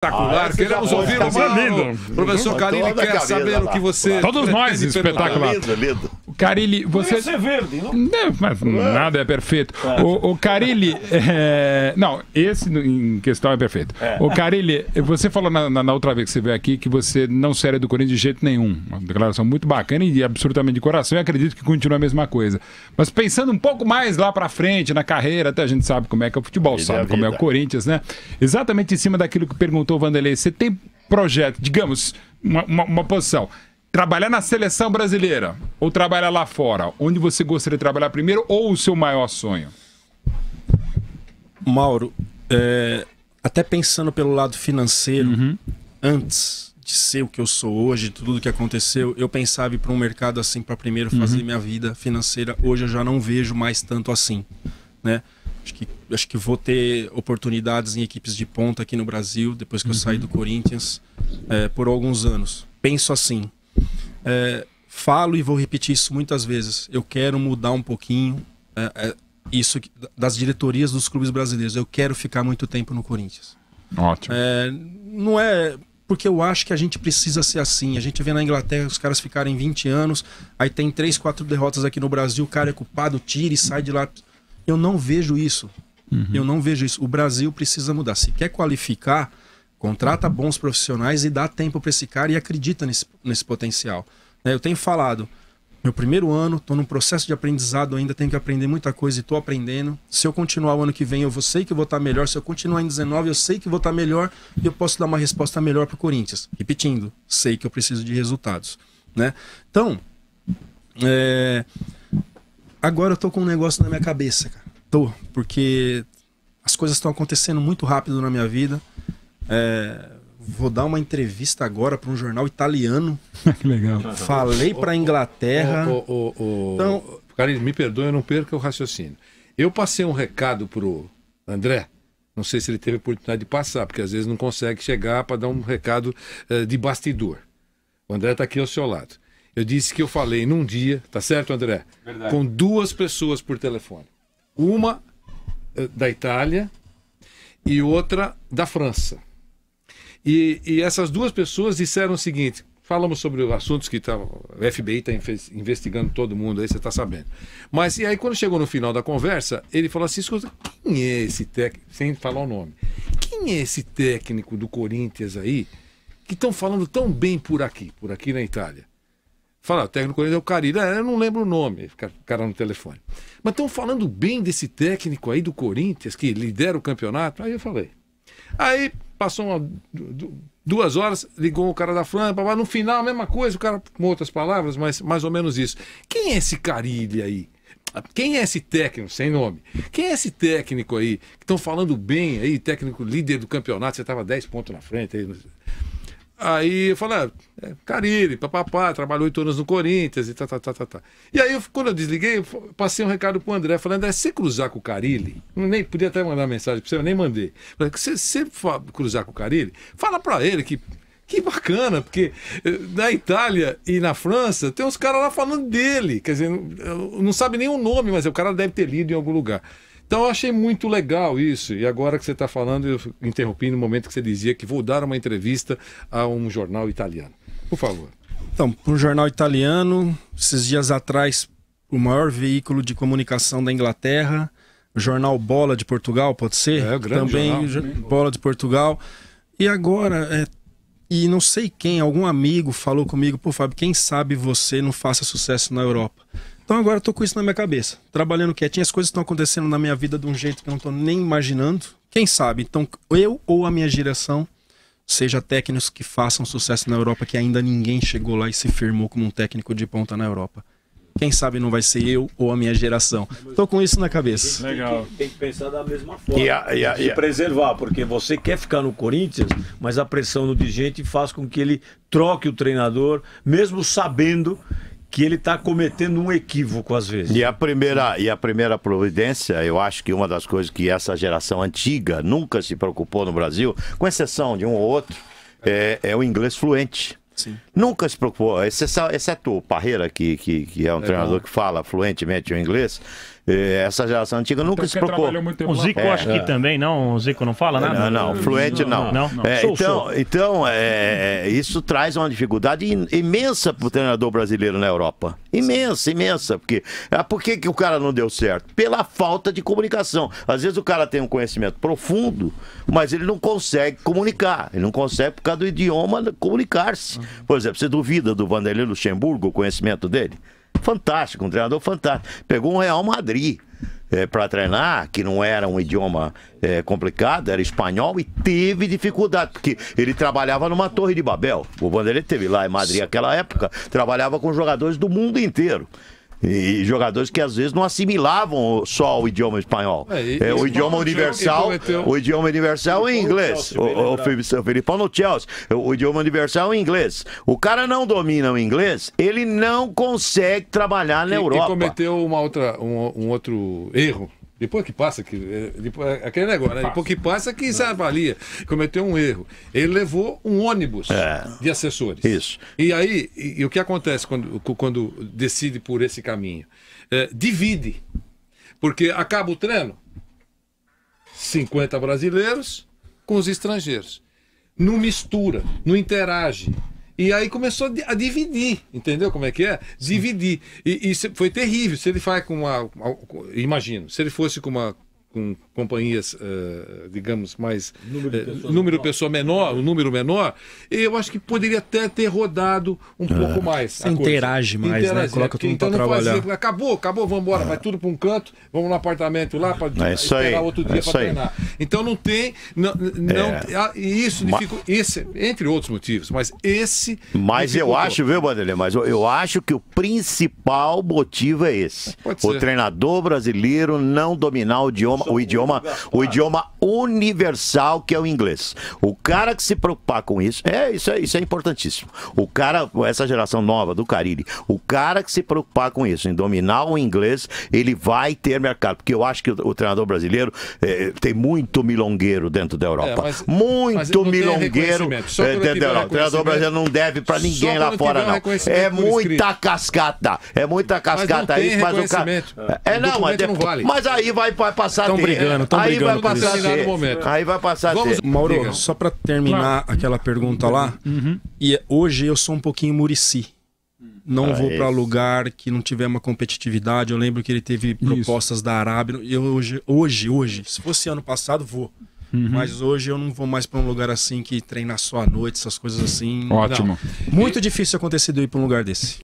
Espetacular, queremos ouvir o Mauro. Professor Carille quer saber o que você... Todos nós, espetacular. Carille, você... Isso é verde, não? Não, mas nada é perfeito. O Carille... Não, esse em questão é perfeito. O Carille, você falou na outra vez que você veio aqui que você não seria do Corinthians de jeito nenhum. Uma declaração muito bacana e absolutamente de coração, e acredito que continua a mesma coisa. Mas pensando um pouco mais lá pra frente, na carreira, até a gente sabe como é que é o futebol, sabe como é o Corinthians, né? Exatamente em cima daquilo que perguntou o Vanderlei, você tem projeto, digamos, uma posição, trabalhar na seleção brasileira ou trabalhar lá fora? Onde você gostaria de trabalhar primeiro ou o seu maior sonho? Mauro, até pensando pelo lado financeiro, antes de ser o que eu sou hoje, tudo que aconteceu, eu pensava ir para um mercado assim para primeiro fazer minha vida financeira. Hoje eu já não vejo mais tanto assim, né? Acho que vou ter oportunidades em equipes de ponta aqui no Brasil, depois que eu sair do Corinthians, por alguns anos. Penso assim, falo e vou repetir isso muitas vezes. Eu quero mudar um pouquinho isso das diretorias dos clubes brasileiros. Eu quero ficar muito tempo no Corinthians. Ótimo. Não é... Porque eu acho que a gente precisa ser assim. A gente vê na Inglaterra os caras ficarem 20 anos, aí tem 3, 4 derrotas aqui no Brasil, o cara é culpado, tira e sai de lá... Eu não vejo isso. Eu não vejo isso. O Brasil precisa mudar. Se quer qualificar, contrata bons profissionais e dá tempo para esse cara e acredita nesse potencial. Eu tenho falado, meu primeiro ano, estou num processo de aprendizado ainda, tenho que aprender muita coisa e estou aprendendo. Se eu continuar o ano que vem, eu sei que vou estar melhor. Se eu continuar em 19, eu sei que vou estar melhor e eu posso dar uma resposta melhor para o Corinthians. Repetindo, sei que eu preciso de resultados, né? Então, agora eu tô com um negócio na minha cabeça, cara. Porque as coisas estão acontecendo muito rápido na minha vida. Vou dar uma entrevista agora para um jornal italiano. Que legal. Falei para a Inglaterra. Então, Carille, me perdoe, eu não perca o raciocínio. Eu passei um recado pro André. Não sei se ele teve a oportunidade de passar, porque às vezes não consegue chegar para dar um recado de bastidor. O André está aqui ao seu lado. Eu disse que eu falei num dia, tá certo, André? Verdade. Com 2 pessoas por telefone. Uma da Itália e outra da França. E essas 2 pessoas disseram o seguinte: falamos sobre assuntos que o FBI está investigando todo mundo, aí você está sabendo. Mas e aí quando chegou no final da conversa, ele falou assim: escuta, quem é esse técnico, sem falar o nome, quem é esse técnico do Corinthians aí que estão falando tão bem por aqui na Itália? Fala, o técnico é o Carille. Eu não lembro o nome, o cara no telefone. Mas estão falando bem desse técnico aí do Corinthians, que lidera o campeonato. Aí eu falei. Aí passou 2 horas, ligou o cara da França, no final a mesma coisa, o cara com outras palavras, mas mais ou menos isso. Quem é esse Carille aí? Quem é esse técnico, sem nome? Quem é esse técnico aí, que estão falando bem aí, técnico líder do campeonato, você estava 10 pontos na frente aí... Aí eu falei, Carille, papapá, trabalhou 8 anos no Corinthians e tá. E aí, quando eu desliguei, eu passei um recado pro André, falando, André, se você cruzar com o Carille, nem podia até mandar mensagem pra você, eu nem mandei. Falei, se você cruzar com o Carille, fala pra ele que bacana, porque na Itália e na França tem uns caras lá falando dele, quer dizer, não sabe nem o nome, mas o cara deve ter lido em algum lugar. Então eu achei muito legal isso, e agora que você está falando, eu interrompi no momento que você dizia que vou dar uma entrevista a um jornal italiano. Por favor. Então, para um jornal italiano, esses dias atrás, o maior veículo de comunicação da Inglaterra, o jornal Bola de Portugal, pode ser? O grande também jornal. Bola de Portugal. E agora, e não sei quem, algum amigo falou comigo, pô, Fábio, quem sabe você não faça sucesso na Europa? Então agora eu tô com isso na minha cabeça, trabalhando quietinho, as coisas estão acontecendo na minha vida de um jeito que eu não tô nem imaginando. Quem sabe? Então eu ou a minha geração seja técnicos que façam sucesso na Europa, que ainda ninguém chegou lá e se firmou como um técnico de ponta na Europa. Quem sabe não vai ser eu ou a minha geração. Tô com isso na cabeça. Legal. Tem que pensar da mesma forma. E preservar, porque você quer ficar no Corinthians, mas a pressão do dirigente faz com que ele troque o treinador, mesmo sabendo que ele está cometendo um equívoco às vezes. E a primeira providência, eu acho que uma das coisas que essa geração antiga nunca se preocupou no Brasil, com exceção de um ou outro, é o inglês fluente. Sim. Nunca se preocupou, exceto o Parreira, que é um treinador que fala fluentemente o inglês. Essa geração antiga nunca se preocupou. O Zico acho que também, não? O Zico não fala nada? Não, fluente não. Então, isso traz uma dificuldade imensa para o treinador brasileiro na Europa. Imensa. Por que o cara não deu certo? Pela falta de comunicação. Às vezes o cara tem um conhecimento profundo, mas ele não consegue comunicar. Ele não consegue, por causa do idioma, comunicar-se. Por exemplo, você duvida do Vanderlei Luxemburgo, o conhecimento dele? Fantástico, um treinador fantástico. Pegou um Real Madrid para treinar, que não era um idioma complicado, era espanhol, e teve dificuldade, porque ele trabalhava numa Torre de Babel. O Vanderlei esteve lá em Madrid naquela época, trabalhava com jogadores do mundo inteiro. E jogadores que às vezes não assimilavam só o idioma espanhol. O idioma universal é em inglês. O Filipão no Chelsea. O idioma universal é em inglês. O cara não domina o inglês, ele não consegue trabalhar na Europa. E cometeu um outro erro. Depois que passa, aquele negócio, né? Depois que passa, que se avalia. Cometeu um erro. Ele levou um ônibus de assessores. Isso. E aí, o que acontece quando decide por esse caminho? Divide. Porque acaba o treino, 50 brasileiros com os estrangeiros. Não mistura, não interage. E aí começou a dividir, entendeu como é que é? Dividir. E foi terrível. Se ele faz com imagino, se ele fosse com companhias, digamos, mais número de pessoa menor, um número menor, eu acho que poderia até ter rodado um pouco mais. Você interage mais, né? Coloca tudo para trabalhar. Acabou, vamos embora, vai tudo para um canto, vamos no apartamento lá para esperar outro dia para treinar. Então não tem, isso dificulta, entre outros motivos, mas esse. Mas eu acho, viu, Vanderlei? Mas eu acho que o principal motivo é esse. O treinador brasileiro não dominar o idioma universal, que é o inglês. O cara que se preocupar com isso é importantíssimo. O cara, essa geração nova do Carille, o cara que se preocupar com isso, em dominar o inglês, ele vai ter mercado. Porque eu acho que o treinador brasileiro tem muito milongueiro dentro da Europa. Muito milongueiro dentro da Europa. O treinador brasileiro não deve pra ninguém lá fora, não. É muita cascata. É muita cascata isso, mas o cara. Mas aí vai passar. Estão brigando. Aí vai passar a ter. Mauro, só para terminar aquela pergunta lá, e hoje eu sou um pouquinho Muricy. Não vou para lugar que não tiver uma competitividade. Eu lembro que ele teve propostas da Arábia. Eu hoje, se fosse ano passado, vou. Mas hoje eu não vou mais para um lugar assim que treinar só à noite, essas coisas assim. Ótimo. Não. Muito difícil acontecer de eu ir para um lugar desse.